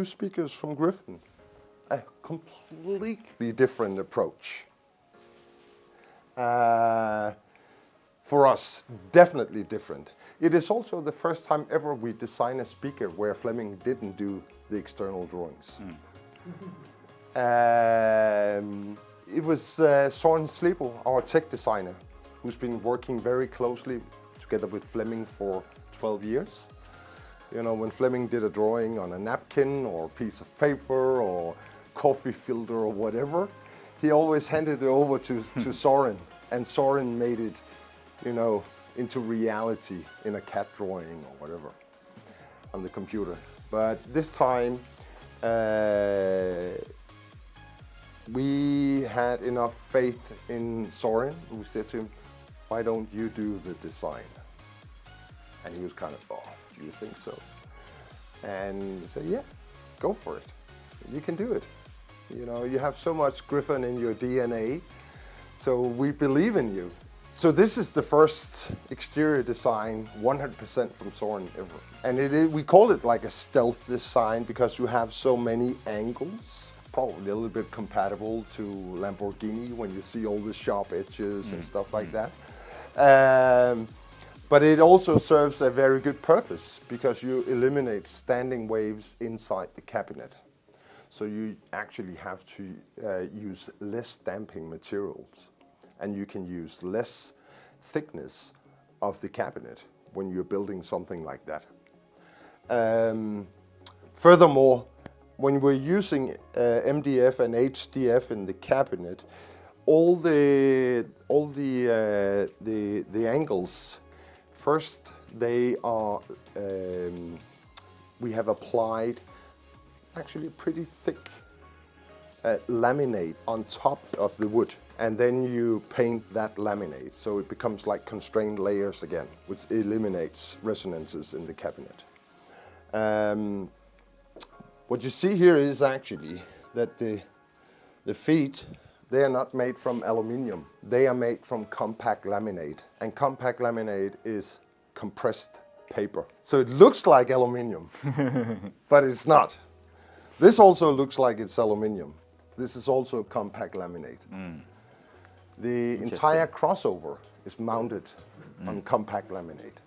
speakers from Gryphon. A completely different approach. For us, definitely different. It is also the first time ever we design a speaker where Flemming didn't do the external drawings. It was Søren Slebo, our tech designer, who's been working very closely together with Flemming for 12 years. You know, when Flemming did a drawing on a napkin or a piece of paper or coffee filter or whatever, he always handed it over to Søren, and Søren made it, you know, into reality in a cat drawing or whatever on the computer. But this time, we had enough faith in Søren. We said to him, why don't you do the design? And he was kind of, oh, you think so? And he said, yeah, go for it. You can do it. You know, you have so much Gryphon in your DNA, so we believe in you. So this is the first exterior design 100% from Søren ever. And we call it like a stealth design because you have so many angles. Probably a little bit compatible to Lamborghini when you see all the sharp edges and stuff like that. But it also serves a very good purpose because you eliminate standing waves inside the cabinet. So you actually have to use less damping materials, and you can use less thickness of the cabinet when you're building something like that. Furthermore, when we're using MDF and HDF in the cabinet, all the angles, first they are we have applied actually pretty thick laminate on top of the wood, and then you paint that laminate so it becomes like constrained layers again, which eliminates resonances in the cabinet. What you see here is actually that the feet, they are not made from aluminium. They are made from compact laminate, and compact laminate is compressed paper. So it looks like aluminium, but it's not. This also looks like it's aluminium. This is also compact laminate. The entire crossover is mounted on compact laminate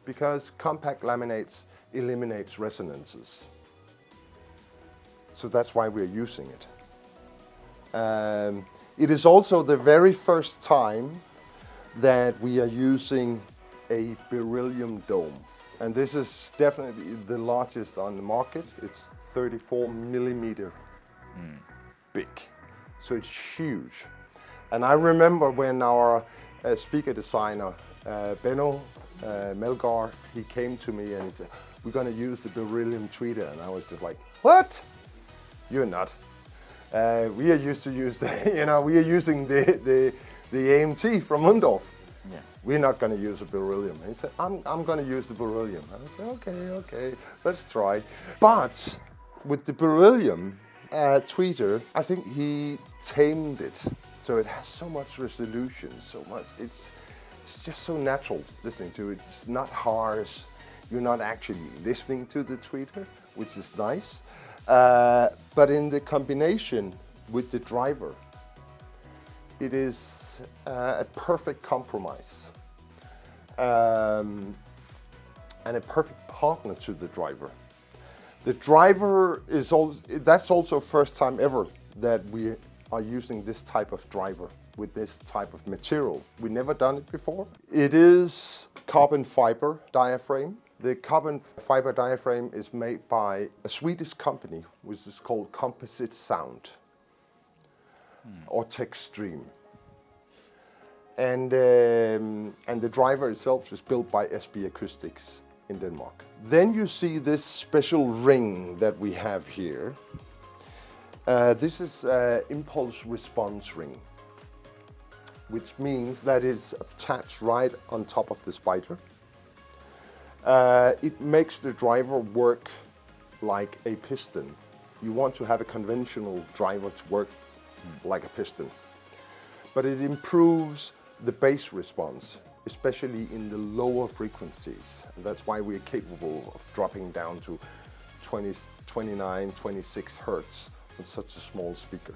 because compact laminates eliminates resonances. So that's why we're using it. It is also the very first time that we are using a beryllium dome. And this is definitely the largest on the market. It's 34 millimeter big. So it's huge. And I remember when our speaker designer, Benno Melgar, he came to me and he said, we're going to use the beryllium tweeter. And I was just like, what? You're not. We are used to use the, you know, we are using the AMT from Mundorf. Yeah. We're not going to use a beryllium. And he said, I'm going to use the beryllium. And I said, okay, let's try. But with the beryllium tweeter, I think he tamed it. So it has so much resolution, so much. It's just so natural listening to it. It's not harsh. You're not actually listening to the tweeter, which is nice. But in the combination with the driver, it is a perfect compromise and a perfect partner to the driver. The driver is that's also first time ever that we are using this type of driver with this type of material. We never done it before. It is carbon fiber diaphragm. The carbon fiber diaphragm is made by a Swedish company, which is called Composite Sound or Techstream. And the driver itself is built by SB Acoustics in Denmark. Then you see this special ring that we have here. This is an impulse response ring, which means that it's attached right on top of the spider. It makes the driver work like a piston. You want to have a conventional driver to work like a piston. But it improves the bass response, especially in the lower frequencies. And that's why we're capable of dropping down to 29, 26 hertz on such a small speaker.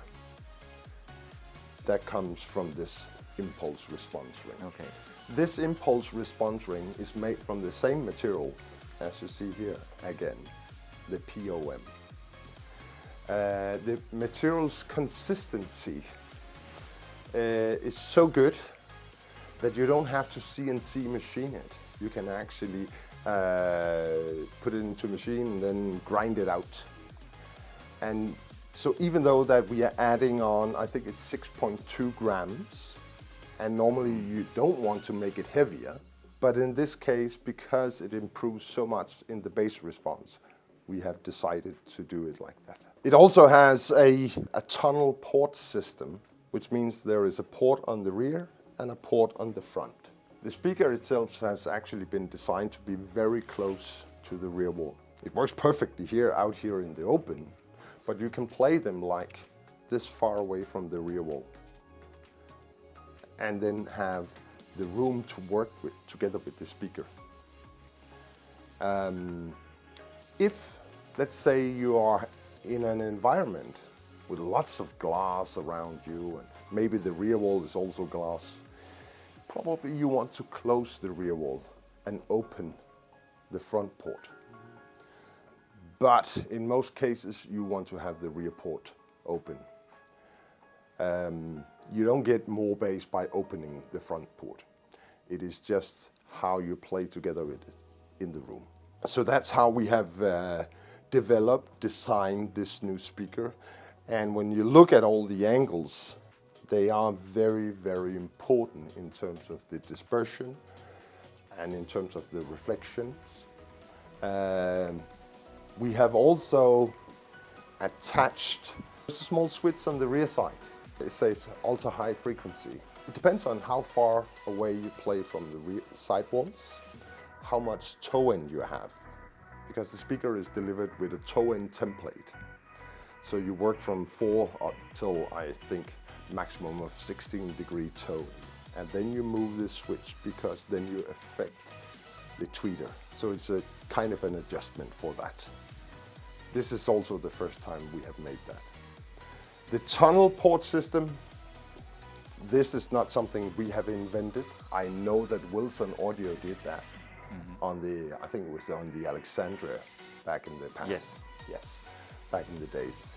That comes from this impulse response ring. Okay. This impulse response ring is made from the same material as you see here again, the POM. The material's consistency is so good that you don't have to CNC machine it. You can actually put it into a machine and then grind it out. And so even though that we are adding on, I think it's 6.2 grams, and normally you don't want to make it heavier, but in this case, because it improves so much in the bass response, we have decided to do it like that. It also has a tunnel port system, which means there is a port on the rear and a port on the front. The speaker itself has actually been designed to be very close to the rear wall. It works perfectly here, out here in the open, but you can play them like this far away from the rear wall, and then have the room to work with together with the speaker. If, let's say, you are in an environment with lots of glass around you, and maybe the rear wall is also glass, probably you want to close the rear wall and open the front port. But in most cases, you want to have the rear port open. You don't get more bass by opening the front port. It is just how you play together with it in the room. So that's how we have designed this new speaker. And when you look at all the angles, they are very, very important in terms of the dispersion and in terms of the reflections. We have also attached a small switch on the rear side. It says ultra high frequency. It depends on how far away you play from the rear side walls, how much toe end you have, because the speaker is delivered with a toe end template. So you work from 4 up till, I think, maximum of 16-degree toe, and then you move this switch because then you affect the tweeter. So it's a kind of an adjustment for that. This is also the first time we have made that. The tunnel port system, this is not something we have invented. I know that Wilson Audio did that on the, I think it was on the Alexandria back in the past. Yes, back in the days.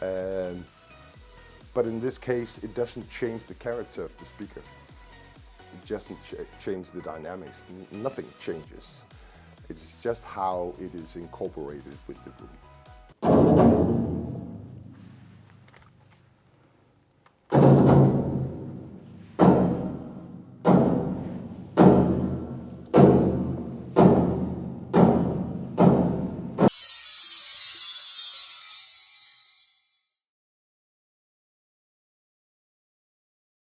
But in this case, it doesn't change the character of the speaker. It doesn't change the dynamics. Nothing changes. It's just how it is incorporated with the room.